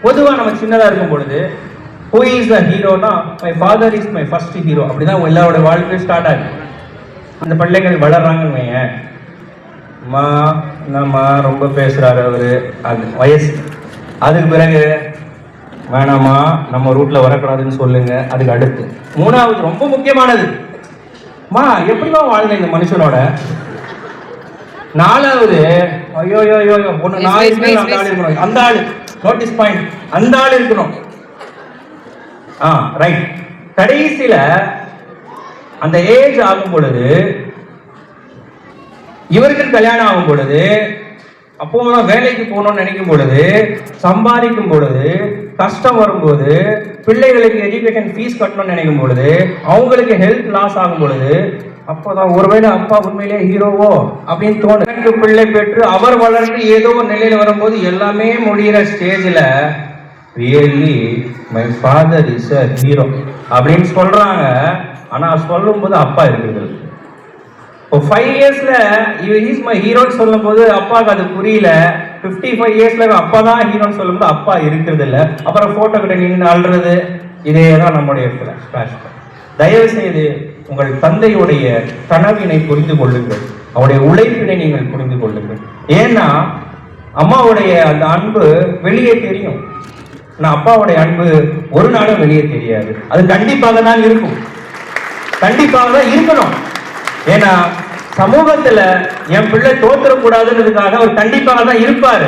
பொதுவாக நம்ம சின்னதாக இருக்கும் பொழுது ஹூ இஸ் த ஹீரோனா my father is my first hero, அப்படிதான் எல்லாரோட வாழ்க்கையும் ஸ்டார்ட் ஆகுது. அந்த பிள்ளைகள் வளர்றாங்கன்னு வைங்க, அம்மா என்னம்மா ரொம்ப பேசுறாரு அவரு, அது வயசு. அதுக்கு பிறகு வேணாமா நம்ம ரூட்ல வரக்கூடாதுன்னு சொல்லுங்க. அதுக்கு அடுத்து மூணாவது ரொம்ப முக்கியமானது, மா எப்படிமா வாழ்ந்த இந்த மனுஷனோட. நாலாவது ஐயோ ஒண்ணு நான் இருக்கணும், அந்த ஆளு நோட்டீஸ் பாயிண்ட், அந்த ஆள் இருக்கணும். ரைட். கடைசியில அந்த ஏஜ் ஆகும் பொழுது, இவருக்கு கல்யாணம் ஆகும் பொழுது, அப்போ வேலைக்கு போகணும்னு நினைக்கும் பொழுது, சம்பாதிக்கும் பொழுது, கஷ்டம் வரும்போது, பிள்ளைகளுக்கு எஜுகேஷன் ஃபீஸ் கட்டணும்னு நினைக்கும் பொழுது, அவங்களுக்கு ஹெல்த் லாஸ் ஆகும் பொழுது, அப்போதான் ஒருவேளை அப்பா உண்மையிலே ஹீரோவோ அப்படின்னு தோணும். எனக்கு பிள்ளை பெற்று அவர் வளர்ந்து ஏதோ ஒரு நிலையில வரும்போது எல்லாமே முடிகிற ஸ்டேஜ்ல really my father is a hero அப்படின்னு சொல்றாங்க. ஆனா சொல்லும் போது அப்பா இருக்குது. இப்போ 5 இயர்ஸ்ல இஸ் மை ஹீரோன்னு சொல்லும் போது அப்பாவுக்கு அது புரியல. 55 இயர்ஸ்ல அப்பா தான் ஹீரோன்னு சொல்லும் போது அப்பா இருக்கிறது இல்லை. அப்புறம் போட்டோ கிட்ட நின்று அழுறது, இதே தான் நம்முடைய ஃபிளாஷ். தயவு செய்து உங்கள் தந்தையுடைய கனவினை புரிந்து கொள்ளுங்கள், அவருடைய உழைப்பினை நீங்கள் புரிந்து கொள்ளுங்கள். ஏன்னா அம்மாவுடைய அந்த அன்பு வெளியே தெரியும், நான் அப்பாவுடைய அன்பு ஒரு நாளும் வெளியே தெரியாது. அது கண்டிப்பாக தான் இருக்கும், கண்டிப்பாக தான் இருக்கணும். ஏன்னா சமூகத்துல என் பிள்ளை தோத்துறக்கூடாதுன்றதுக்காக அவர் கண்டிப்பாக தான் இருப்பாரு.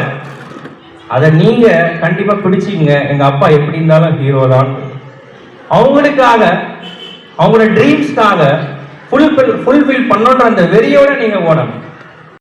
அதை நீங்க கண்டிப்பா பிடிச்சிங்க. எங்க அப்பா எப்படி இருந்தாலும் ஹீரோ தான். அவங்களுக்காக, அவங்களோட ட்ரீம்ஸ்க்காக ஃபுல்ஃபில் பண்ணணுன்ற அந்த வெறியோட நீங்க ஓடணும்.